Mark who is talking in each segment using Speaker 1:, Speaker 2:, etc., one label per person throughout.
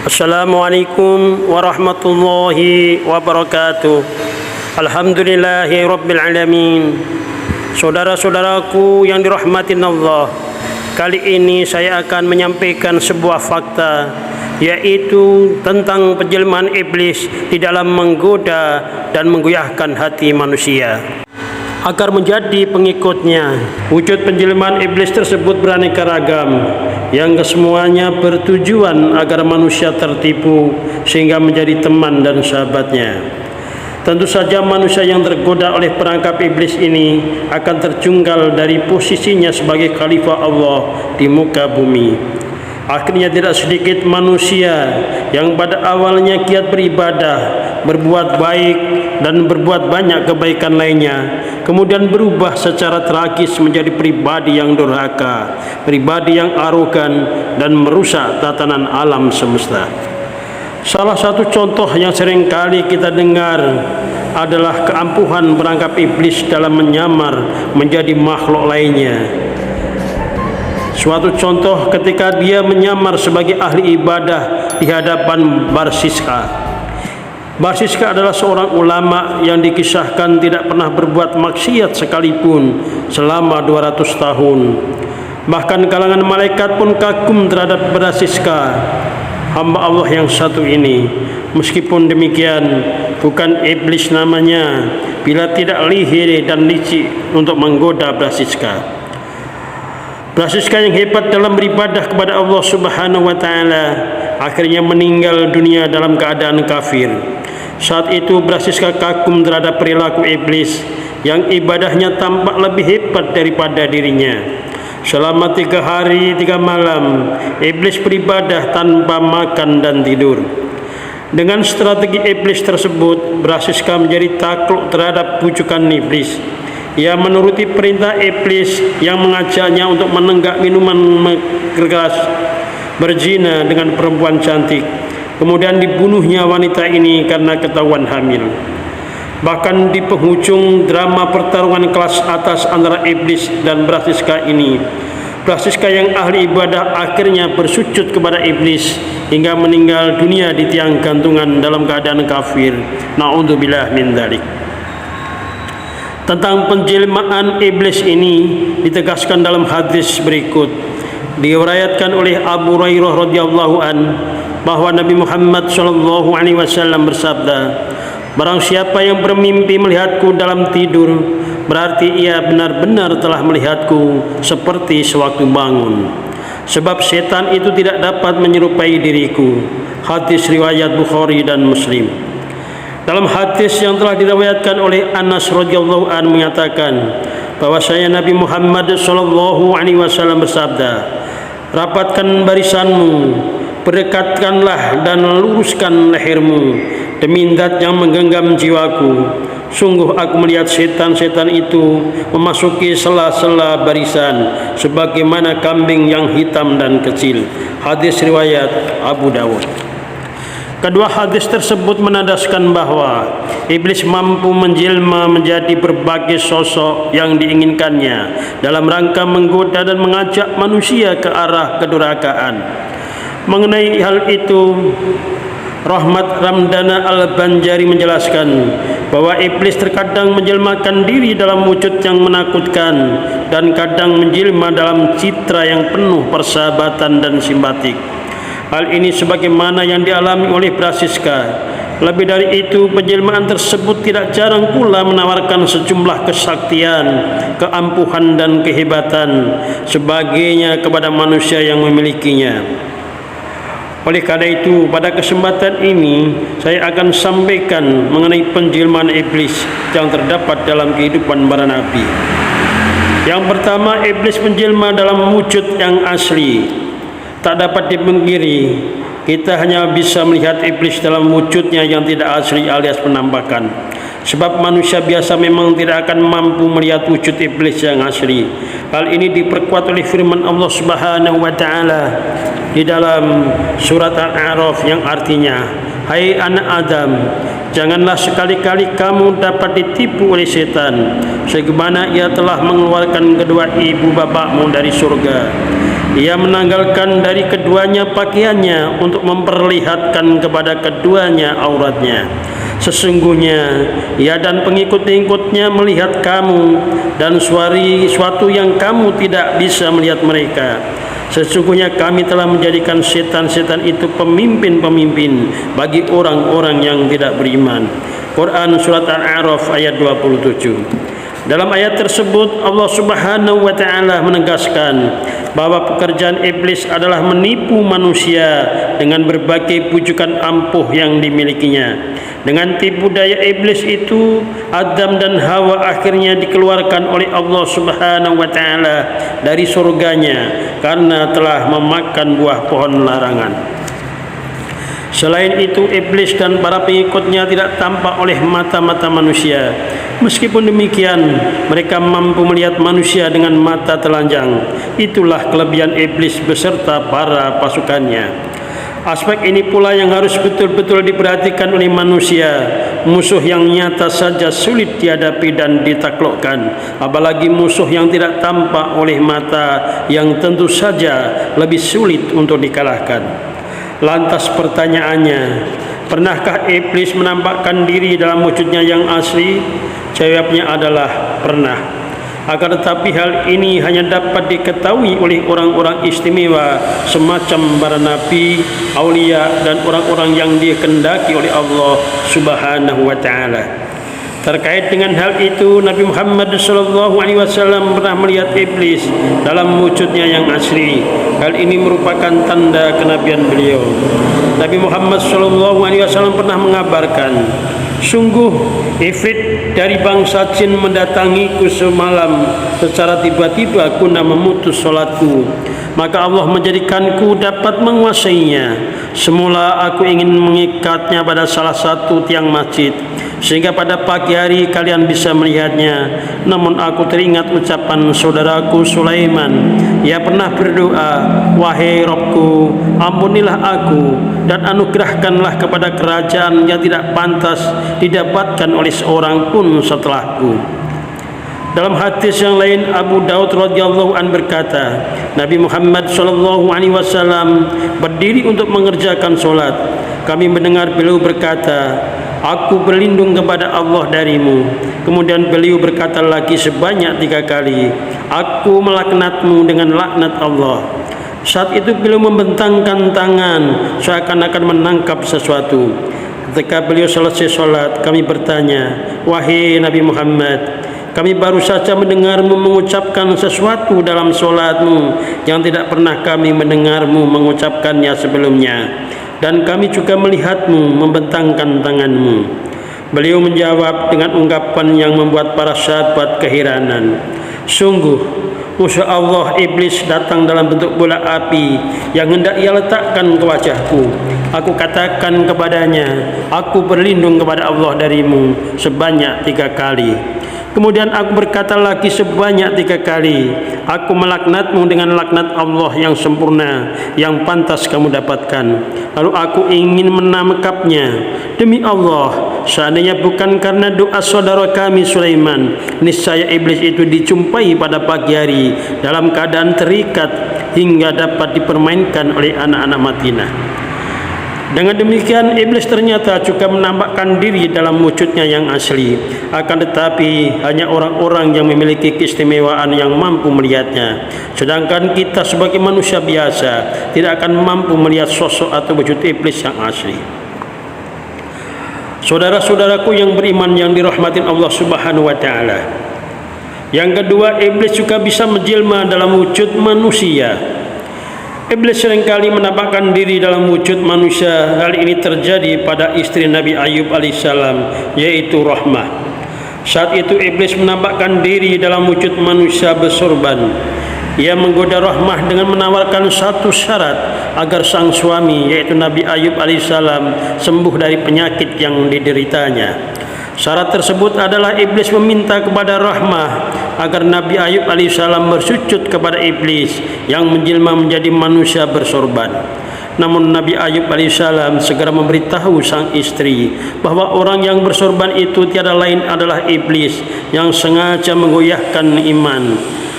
Speaker 1: Assalamualaikum warahmatullahi wabarakatuh. Alhamdulillahi rabbil alamin. Saudara-saudaraku yang dirahmati Allah, kali ini saya akan menyampaikan sebuah fakta, yaitu tentang penjelmaan iblis di dalam menggoda dan menggoyahkan hati manusia agar menjadi pengikutnya. Wujud penjelmaan iblis tersebut beraneka ragam, yang kesemuanya bertujuan agar manusia tertipu sehingga menjadi teman dan sahabatnya. Tentu saja manusia yang tergoda oleh perangkap iblis ini akan terjungkal dari posisinya sebagai khalifah Allah di muka bumi. Akhirnya tidak sedikit manusia yang pada awalnya giat beribadah, berbuat baik dan berbuat banyak kebaikan lainnya, kemudian berubah secara tragis menjadi pribadi yang durhaka, pribadi yang arogan dan merusak tatanan alam semesta. Salah satu contoh yang sering kali kita dengar adalah keampuhan perangkap iblis dalam menyamar menjadi makhluk lainnya. Suatu contoh ketika dia menyamar sebagai ahli ibadah di hadapan Barsiska. Barsiska adalah seorang ulama yang dikisahkan tidak pernah berbuat maksiat sekalipun selama 200 tahun. Bahkan kalangan malaikat pun kagum terhadap Barsiska, hamba Allah yang satu ini. Meskipun demikian, bukan iblis namanya bila tidak lihir dan licik untuk menggoda Barsiska. Barsiska yang hebat dalam beribadah kepada Allah Subhanahu wa taala akhirnya meninggal dunia dalam keadaan kafir. Saat itu Barsiska kagum terhadap perilaku iblis yang ibadahnya tampak lebih hebat daripada dirinya. Selama 3 hari 3 malam iblis beribadah tanpa makan dan tidur. Dengan strategi iblis tersebut, Barsiska menjadi takluk terhadap bujukan iblis. Ia menuruti perintah iblis yang mengajaknya untuk menenggak minuman keras, berzina dengan perempuan cantik. Kemudian dibunuhnya wanita ini karena ketahuan hamil. Bahkan di penghujung drama pertarungan kelas atas antara iblis dan Barsiska ini, Barsiska yang ahli ibadah akhirnya bersujud kepada iblis hingga meninggal dunia di tiang gantungan dalam keadaan kafir. Na'udzubillah min dzalik. Tentang penjelmaan iblis ini ditegaskan dalam hadis berikut. Diriwayatkan oleh Abu Hurairah radhiyallahu an bahwa Nabi Muhammad sallallahu alaihi wasallam bersabda, barang siapa yang bermimpi melihatku dalam tidur, berarti ia benar-benar telah melihatku seperti sewaktu bangun. Sebab setan itu tidak dapat menyerupai diriku. Hadis riwayat Bukhari dan Muslim. Dalam hadis yang telah diriwayatkan oleh Anas radhiyallahu an menyatakan bahwasanya Nabi Muhammad sallallahu alaihi wasallam bersabda, rapatkan barisanmu, berdekatkanlah dan luruskan lehermu demi zat yang menggenggam jiwaku. Sungguh aku melihat setan-setan itu memasuki sela-sela barisan sebagaimana kambing yang hitam dan kecil. Hadis riwayat Abu Dawud. Kedua hadis tersebut menandaskan bahwa iblis mampu menjelma menjadi berbagai sosok yang diinginkannya dalam rangka menggoda dan mengajak manusia ke arah kedurhakaan. Mengenai hal itu, Rahmat Ramdana Al-Banjari menjelaskan bahwa iblis terkadang menjelmakan diri dalam wujud yang menakutkan dan kadang menjelma dalam citra yang penuh persahabatan dan simpatik. Hal ini sebagaimana yang dialami oleh Barsiska. Lebih dari itu, penjelmaan tersebut tidak jarang pula menawarkan sejumlah kesaktian, keampuhan dan kehebatan sebagainya kepada manusia yang memilikinya. Oleh karena itu, pada kesempatan ini saya akan sampaikan mengenai penjelmaan iblis yang terdapat dalam kehidupan para nabi. Yang pertama, iblis menjelma dalam wujud yang asli. Tak dapat dipungkiri, kita hanya bisa melihat iblis dalam wujudnya yang tidak asli alias penampakan. Sebab manusia biasa memang tidak akan mampu melihat wujud iblis yang asli. Hal ini diperkuat oleh firman Allah Subhanahu wa taala di dalam surat Al-A'raf yang artinya, hai anak Adam, janganlah sekali-kali kamu dapat ditipu oleh setan, sebagaimana ia telah mengeluarkan kedua ibu bapakmu dari surga. Ia menanggalkan dari keduanya pakaiannya untuk memperlihatkan kepada keduanya auratnya. Sesungguhnya ia dan pengikut-pengikutnya melihat kamu dan suatu yang kamu tidak bisa melihat mereka. Sesungguhnya kami telah menjadikan setan-setan itu pemimpin-pemimpin bagi orang-orang yang tidak beriman. Quran Surat Al-A'raf ayat 27. Dalam ayat tersebut Allah Subhanahu wa taala menegaskan bahwa pekerjaan iblis adalah menipu manusia dengan berbagai pujukan ampuh yang dimilikinya. Dengan tipu daya iblis itu, Adam dan Hawa akhirnya dikeluarkan oleh Allah Subhanahu wa taala dari surganya karena telah memakan buah pohon larangan. Selain itu, iblis dan para pengikutnya tidak tampak oleh mata-mata manusia. Meskipun demikian, mereka mampu melihat manusia dengan mata telanjang. Itulah kelebihan iblis beserta para pasukannya. Aspek ini pula yang harus betul-betul diperhatikan oleh manusia. Musuh yang nyata saja sulit dihadapi dan ditaklukkan, apalagi musuh yang tidak tampak oleh mata, yang tentu saja lebih sulit untuk dikalahkan. Lantas pertanyaannya, pernahkah iblis menampakkan diri dalam wujudnya yang asli? Jawabnya adalah pernah. Akan tetapi hal ini hanya dapat diketahui oleh orang-orang istimewa semacam para nabi, aulia dan orang-orang yang dikehendaki oleh Allah Subhanahu wa taala. Terkait dengan hal itu, Nabi Muhammad SAW pernah melihat iblis dalam wujudnya yang asli. Hal ini merupakan tanda kenabian beliau. Nabi Muhammad SAW pernah mengabarkan, sungguh ifrit dari bangsa jin mendatangiku semalam secara tiba-tiba guna memutus solatku. Maka Allah menjadikanku dapat menguasainya. Semula aku ingin mengikatnya pada salah satu tiang masjid, sehingga pada pagi hari kalian bisa melihatnya. Namun aku teringat ucapan saudaraku Sulaiman. Ia pernah berdoa, wahai Rabbku, ampunilah aku dan anugerahkanlah kepada kerajaan yang tidak pantas didapatkan oleh seorang pun setelahku. Dalam hadis yang lain, Abu Daud radhiyallahu an berkata, Nabi Muhammad SAW berdiri untuk mengerjakan solat. Kami mendengar beliau berkata, aku berlindung kepada Allah darimu. Kemudian beliau berkata lagi sebanyak 3 kali, aku melaknatmu dengan laknat Allah. Saat itu beliau membentangkan tangan seakan-akan menangkap sesuatu. Ketika beliau selesai solat, kami bertanya, wahai Nabi Muhammad, kami baru saja mendengarmu mengucapkan sesuatu dalam solatmu yang tidak pernah kami mendengarmu mengucapkannya sebelumnya, dan kami juga melihatmu membentangkan tanganmu. Beliau menjawab dengan ungkapan yang membuat para sahabat keheranan, sungguh musuh Allah iblis datang dalam bentuk bola api yang hendak ia letakkan ke wajahku. Aku katakan kepadanya, aku berlindung kepada Allah darimu sebanyak 3 kali. Kemudian aku berkata lagi sebanyak 3 kali, aku melaknatmu dengan laknat Allah yang sempurna, yang pantas kamu dapatkan. Lalu aku ingin menangkapnya. Demi Allah, seandainya bukan karena doa saudara kami Sulaiman, niscaya iblis itu dijumpai pada pagi hari dalam keadaan terikat hingga dapat dipermainkan oleh anak-anak Madinah. Dengan demikian, iblis ternyata juga menampakkan diri dalam wujudnya yang asli. Akan tetapi hanya orang-orang yang memiliki keistimewaan yang mampu melihatnya. Sedangkan kita sebagai manusia biasa tidak akan mampu melihat sosok atau wujud iblis yang asli. Saudara-saudaraku yang beriman yang dirahmati Allah Subhanahu wa taala. Yang kedua, iblis juga bisa menjelma dalam wujud manusia. Iblis seringkali menampakkan diri dalam wujud manusia. Hal ini terjadi pada istri Nabi Ayub alaihissalam, yaitu Rahmah. Saat itu iblis menampakkan diri dalam wujud manusia bersorban. Ia menggoda Rahmah dengan menawarkan satu syarat agar sang suami, yaitu Nabi Ayub alaihissalam, sembuh dari penyakit yang dideritanya. Syarat tersebut adalah iblis meminta kepada Rahmah agar Nabi Ayub alaihissalam bersujud kepada iblis yang menjelma menjadi manusia bersorban. Namun Nabi Ayub alaihissalam segera memberitahu sang istri bahwa orang yang bersorban itu tiada lain adalah iblis yang sengaja menggoyahkan iman.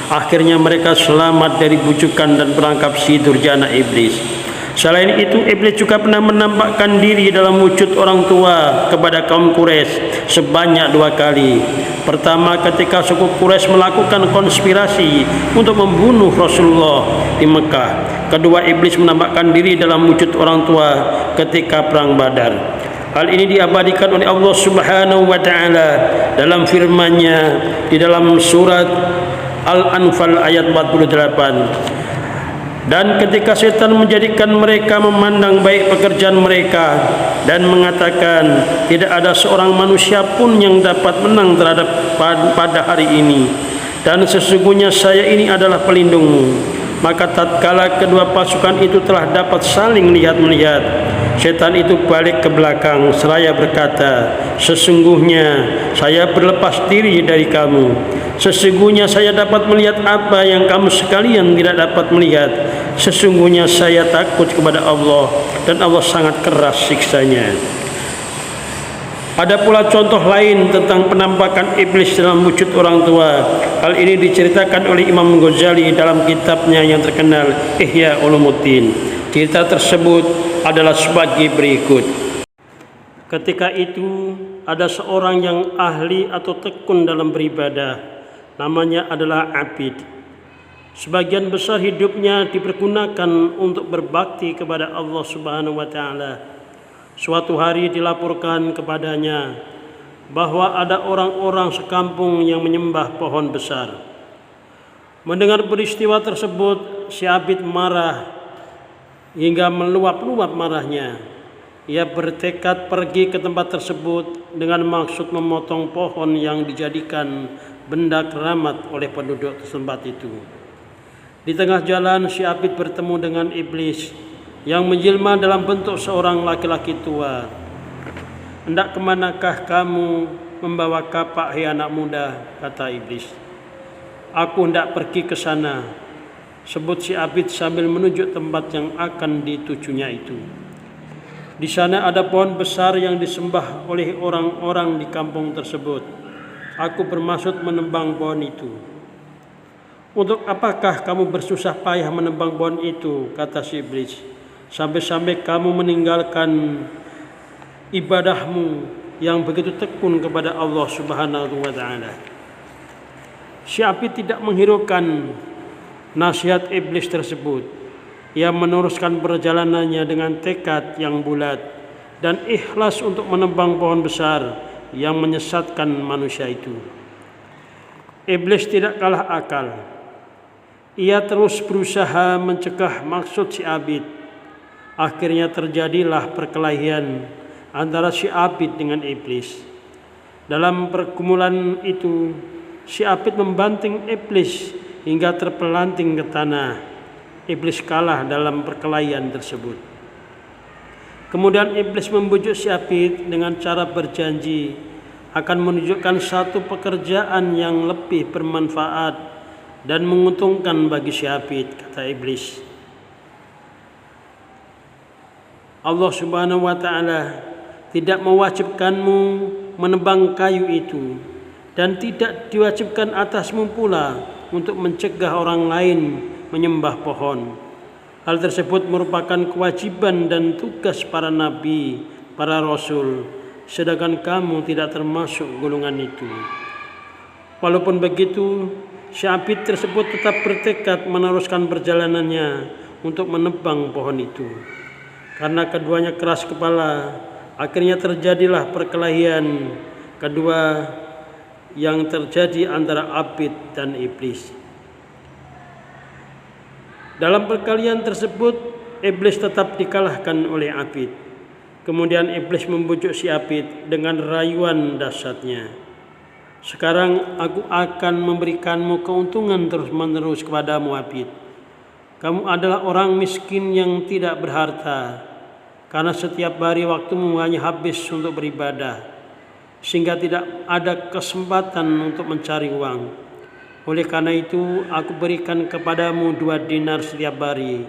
Speaker 1: Akhirnya mereka selamat dari bujukan dan perangkap si durjana iblis. Selain itu, iblis juga pernah menampakkan diri dalam wujud orang tua kepada kaum Quraisy sebanyak 2 kali. Pertama, ketika suku Quraisy melakukan konspirasi untuk membunuh Rasulullah di Mekah. Kedua, iblis menampakkan diri dalam wujud orang tua ketika perang Badar. Hal ini diabadikan oleh Allah Subhanahu wa taala dalam firman-Nya di dalam surat Al-Anfal ayat 48. Dan ketika setan menjadikan mereka memandang baik pekerjaan mereka dan mengatakan tidak ada seorang manusia pun yang dapat menang terhadap pada hari ini, dan sesungguhnya saya ini adalah pelindungmu, maka tatkala kedua pasukan itu telah dapat saling melihat-melihat, setan itu balik ke belakang seraya berkata, sesungguhnya saya berlepas diri dari kamu. Sesungguhnya saya dapat melihat apa yang kamu sekalian tidak dapat melihat. Sesungguhnya saya takut kepada Allah dan Allah sangat keras siksanya. Ada pula contoh lain tentang penampakan iblis dalam wujud orang tua. Hal ini diceritakan oleh Imam Ghazali dalam kitabnya yang terkenal Ihya Ulumuddin. Cerita tersebut adalah sebagai berikut. Ketika itu ada seorang yang ahli atau tekun dalam beribadah. Namanya adalah Abid. Sebagian besar hidupnya dipergunakan untuk berbakti kepada Allah Subhanahu wa taala. Suatu hari dilaporkan kepadanya bahwa ada orang-orang sekampung yang menyembah pohon besar. Mendengar peristiwa tersebut, si Abid marah hingga meluap-luap marahnya. Ia bertekad pergi ke tempat tersebut dengan maksud memotong pohon yang dijadikan benda keramat oleh penduduk tempat itu. Di tengah jalan, si Abid bertemu dengan iblis yang menjelma dalam bentuk seorang laki-laki tua. Hendak kemanakah kamu membawa kapak, hai anak muda? Kata iblis. Aku hendak pergi ke sana, sebut si Abid sambil menunjuk tempat yang akan ditujunya itu. Di sana ada pohon besar yang disembah oleh orang-orang di kampung tersebut. Aku bermaksud menebang pohon itu. Untuk apakah kamu bersusah payah menebang pohon itu? Kata si iblis. Sampai-sampai kamu meninggalkan ibadahmu yang begitu tekun kepada Allah Subhanahu wa taala. Si Abid tidak menghiraukan nasihat iblis tersebut. Ia meneruskan perjalanannya dengan tekad yang bulat dan ikhlas untuk menebang pohon besar yang menyesatkan manusia itu. Iblis tidak kalah akal. Ia terus berusaha mencegah maksud si Abid. Akhirnya terjadilah perkelahian antara si Abid dengan iblis. Dalam pergumulan itu, si Abid membanting iblis hingga terpelanting ke tanah. Iblis kalah dalam perkelahian tersebut. Kemudian iblis membujuk si Abid dengan cara berjanji akan menunjukkan satu pekerjaan yang lebih bermanfaat dan menguntungkan bagi si Abid, kata iblis. Allah Subhanahu wa taala tidak mewajibkanmu menebang kayu itu, dan tidak diwajibkan atasmu pula untuk mencegah orang lain menyembah pohon. Hal tersebut merupakan kewajiban dan tugas para nabi, para rasul, sedangkan kamu tidak termasuk golongan itu. Walaupun begitu, si Abid tersebut tetap bertekad meneruskan perjalanannya untuk menebang pohon itu. Karena keduanya keras kepala, akhirnya terjadilah perkelahian kedua yang terjadi antara Abid dan iblis. Dalam perkelahian tersebut, iblis tetap dikalahkan oleh Abid. Kemudian iblis membujuk si Abid dengan rayuan dahsyatnya. Sekarang aku akan memberikanmu keuntungan terus-menerus kepadamu, Abid. Kamu adalah orang miskin yang tidak berharta, karena setiap hari waktumu hanya habis untuk beribadah, sehingga tidak ada kesempatan untuk mencari uang. Oleh karena itu, aku berikan kepadamu 2 dinar setiap hari.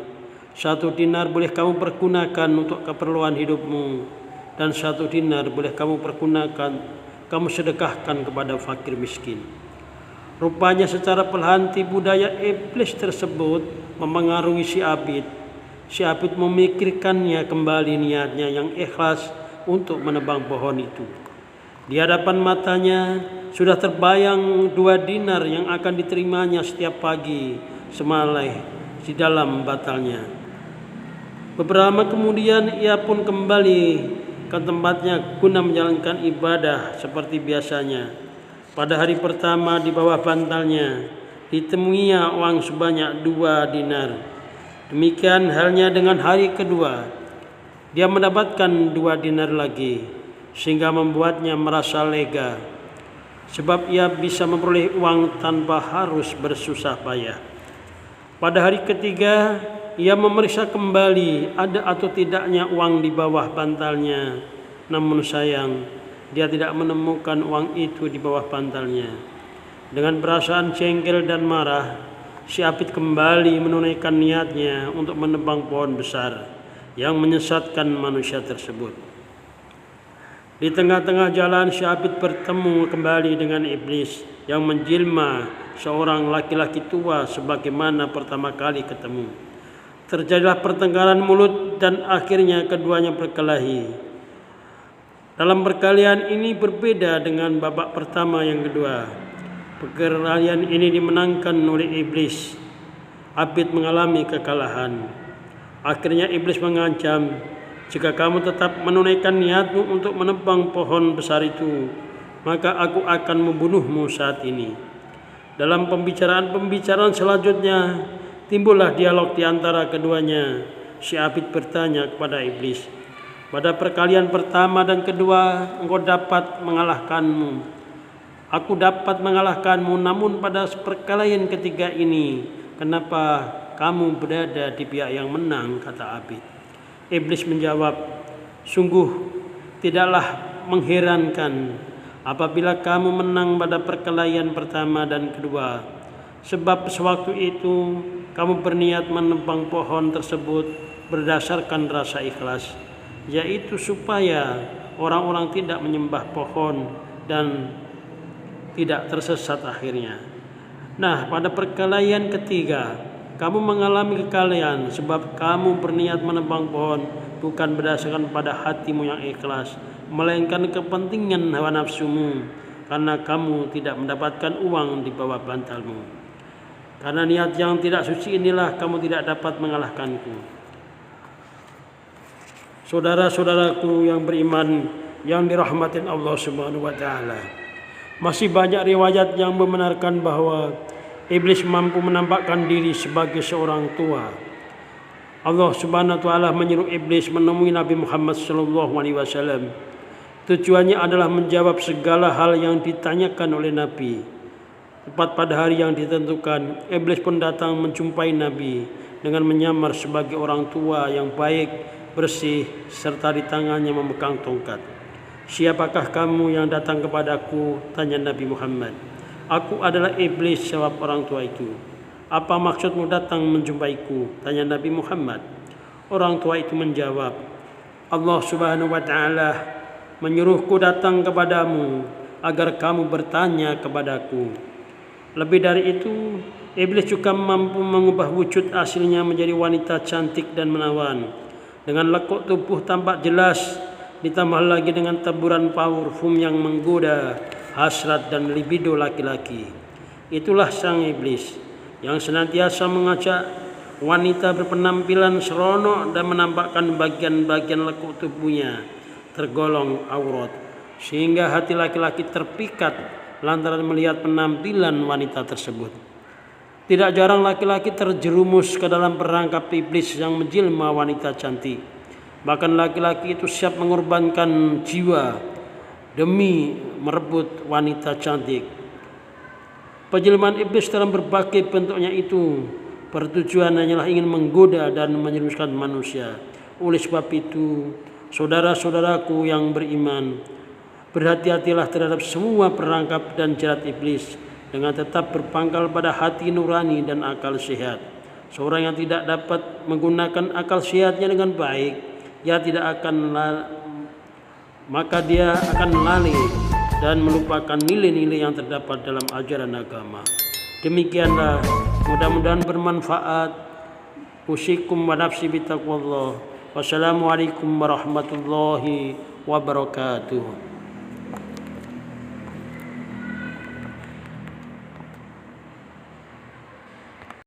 Speaker 1: 1 dinar boleh kamu pergunakan untuk keperluan hidupmu, dan 1 dinar boleh kamu pergunakan, kamu sedekahkan kepada fakir miskin. Rupanya secara perlahan tipu daya iblis tersebut memengaruhi si Abid. Si Abid memikirkannya kembali niatnya yang ikhlas untuk menebang pohon itu. Di hadapan matanya sudah terbayang 2 dinar yang akan diterimanya setiap pagi semalai di dalam batalnya. Beberapa kemudian ia pun kembali ke tempatnya guna menjalankan ibadah seperti biasanya. Pada hari pertama di bawah bantalnya ditemuinya uang sebanyak 2 dinar. Demikian halnya dengan hari kedua. Dia mendapatkan 2 dinar lagi, sehingga membuatnya merasa lega, sebab ia bisa memperoleh uang tanpa harus bersusah payah. Pada hari ketiga, ia memeriksa kembali ada atau tidaknya uang di bawah bantalnya. Namun sayang, dia tidak menemukan uang itu di bawah bantalnya. Dengan perasaan jengkel dan marah, si Abid kembali menunaikan niatnya untuk menebang pohon besar yang menyesatkan manusia tersebut. Di tengah-tengah jalan si Abid bertemu kembali dengan iblis yang menjelma seorang laki-laki tua sebagaimana pertama kali ketemu. Terjadilah pertengkaran mulut dan akhirnya keduanya berkelahi. Dalam perkelahian ini berbeda dengan babak pertama yang kedua. Perkelahian ini dimenangkan oleh iblis. Abid mengalami kekalahan. Akhirnya iblis mengancam, jika kamu tetap menunaikan niatmu untuk menebang pohon besar itu, maka aku akan membunuhmu saat ini. Dalam pembicaraan selanjutnya, timbullah dialog di antara keduanya. Si Abid bertanya kepada iblis, pada perkalian pertama dan kedua engkau dapat mengalahkanmu. Aku dapat mengalahkanmu, namun pada perkelahian ketiga ini, kenapa kamu berada di pihak yang menang, kata Abid. Iblis menjawab, sungguh tidaklah mengherankan apabila kamu menang pada perkelahian pertama dan kedua, sebab sewaktu itu kamu berniat menebang pohon tersebut berdasarkan rasa ikhlas, yaitu supaya orang-orang tidak menyembah pohon dan tidak tersesat akhirnya. Nah, pada perkelahian ketiga kamu mengalami kekalahan sebab kamu berniat menebang pohon bukan berdasarkan pada hatimu yang ikhlas, melainkan kepentingan hawa nafsumu, karena kamu tidak mendapatkan uang di bawah bantalmu. Karena niat yang tidak suci inilah kamu tidak dapat mengalahkanku. Saudara-saudaraku yang beriman yang dirahmatin Allah Subhanahu wa taala, masih banyak riwayat yang membenarkan bahwa iblis mampu menampakkan diri sebagai seorang tua. Allah Subhanahu wa taala menyuruh iblis menemui Nabi Muhammad SAW. Tujuannya adalah menjawab segala hal yang ditanyakan oleh Nabi. Tepat pada hari yang ditentukan, iblis pun datang menjumpai Nabi dengan menyamar sebagai orang tua yang baik, bersih, serta di tangannya memegang tongkat. Siapakah kamu yang datang kepadaku? Tanya Nabi Muhammad. Aku adalah iblis, jawab orang tua itu. Apa maksudmu datang menjumpaiku? Tanya Nabi Muhammad. Orang tua itu menjawab, Allah Subhanahu wa taala menyuruhku datang kepadamu agar kamu bertanya kepadaku. Lebih dari itu, iblis juga mampu mengubah wujud aslinya menjadi wanita cantik dan menawan. Dengan lekuk tubuh tampak jelas, ditambah lagi dengan taburan parfum yang menggoda hasrat dan libido laki-laki. Itulah sang iblis yang senantiasa mengajak wanita berpenampilan seronok dan menampakkan bagian-bagian lekuk tubuhnya tergolong aurat, sehingga hati laki-laki terpikat lantaran melihat penampilan wanita tersebut. Tidak jarang laki-laki terjerumus ke dalam perangkap iblis yang menjelma wanita cantik. Bahkan laki-laki itu siap mengorbankan jiwa demi merebut wanita cantik. Penjelmaan iblis dalam berbagai bentuknya itu bertujuan hanyalah ingin menggoda dan menjerumuskan manusia. Oleh sebab itu, saudara-saudaraku yang beriman, berhati-hatilah terhadap semua perangkap dan jerat iblis dengan tetap berpangkal pada hati nurani dan akal sehat. Seorang yang tidak dapat menggunakan akal sehatnya dengan baik, maka dia akan lalai dan melupakan nilai-nilai yang terdapat dalam ajaran agama. Demikianlah, mudah-mudahan bermanfaat. Usikum wa nafsi bitaqwallah. Wassalamualaikum warahmatullahi wabarakatuh.